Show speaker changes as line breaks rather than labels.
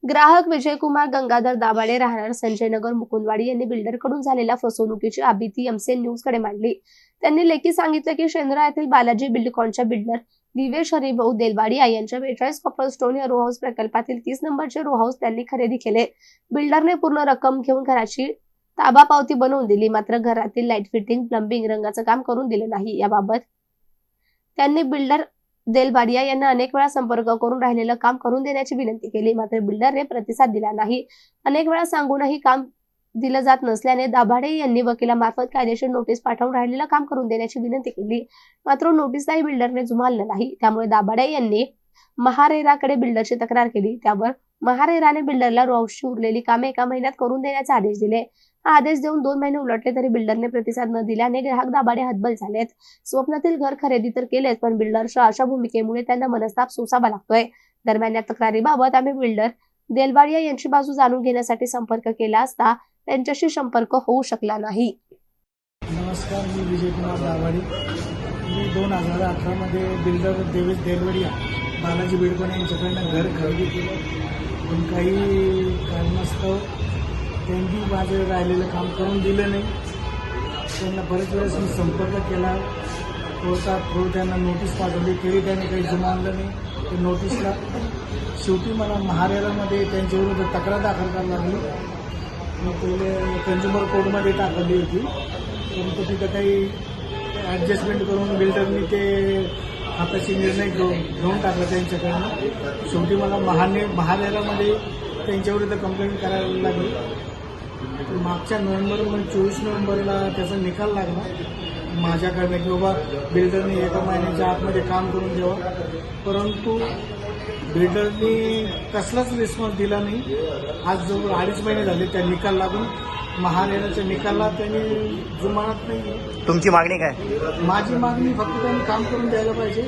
ग्राहक विजयकुमार गंगाधर दाभाडे राहणार संजयनगर मुकुंदवाडी यांनी बिल्डरकडून झालेल्या फसवणुकीची आबिती एमसीएन न्यूजकडे मांडली। त्यांनी लेखी सांगितलं की शेंद्रा येथील बालाजी बिल्डकॉनच्या बिल्डर दिवेश हरिभाऊ देलवाडिया यांच्या 42 कॉपरस्टोन या रो हाऊस प्रकल्पातील 30 नंबरचे रो हाऊस त्यांनी खरेदी केले। बिल्डरने पूर्ण रक्कम घेऊन घराची ताबा पावती बनवून दिली, मात्र घरातील लाईट फिटिंग, प्लंबिंग, रंगाचं काम करून दिलं नाही। याबाबत त्यांनी बिल्डर देलवाडिया यांना अनेक वेळा संपर्क करून राहिलेलं काम करून देण्याची विनंती केली, मात्र बिल्डरने प्रतिसाद दिला नाही। अनेक वेळा सांगूनही काम दिलं जात नसल्याने दाभाडे यांनी वकिलामार्फत कायदेशीर नोटीस पाठवून राहिलेलं काम करून देण्याची विनंती केली, मात्र नोटीसलाही बिल्डरने जुमानलं नाही। त्यामुळे दाभाडे यांनी महारेराकडे बिल्डरची तक्रार केली। त्यावर महारेराने बिल्डरला रो हाऊसची उरलेली कामे 1 महिन्यात करून देण्याचे आदेश दिले। हा आदेश देऊन 2 महिने उलटले तरी बिल्डरने प्रतिसाद न दिल्याने ग्राहक दाभाडे हतबल झालेत। स्वप्नातील घर खरेदी तर केलेच, पण बिल्डरच्या अशा भूमिकेमुळे त्यांना मनस्ताप सोसावा लागतोय। दरम्यान या तक्रारीबाबत आम्ही बिल्डर देलवाडिया यांची बाजू जाणून घेण्यासाठी संपर्क केला असता त्यांच्याशी संपर्क होऊ शकला नाही।
नमस्कार, मी विजयकुमार दाभाडे। मी 2018 मध्ये बिल्डर देवेश देलवाडिया बालाजी बिल्डकॉन यांच्याकडनं घर खरेदी केलं, पण काही कारणास्तव त्यांनी माझं राहिलेलं काम करून दिलं नाही। त्यांना बरेच वेळेस मी संपर्क केला, कोर्टात त्यांना नोटीस पाठवली, तरी त्यांनी काही जुमानलं नाही। ते नोटीसला शेवटी मला महारेरामध्ये त्यांच्याविरुद्ध तक्रार दाखल करायला लागली। मी पहिले कन्झ्युमर कोर्टमध्ये टाकली होती, परंतु तिथं काही ॲडजस्टमेंट करून बिल्डरनी ते हाताशी निर्णय घेऊन टाकला त्यांच्याकडनं। शेवटी मला महारेरामध्ये त्यांच्याविरुद्ध कंप्लेंट करायला लागली। मागच्या 24 नोव्हेंबरला त्याचा निकाल लागला माझ्याकडनं की बाबा बिल्डरने 1 महिन्याच्या आतमध्ये काम करून द्यावं, परंतु बिल्डरनी कसलाच रिस्पॉन्स दिला नाही। आज जवळ 2.5 महिने झाले त्या निकाल लागून, महारेराच्या निकालाला त्यांनी जुमानत नाही।
तुमची मागणी काय?
माझी मागणी फक्त त्यांनी काम करून द्यायला पाहिजे।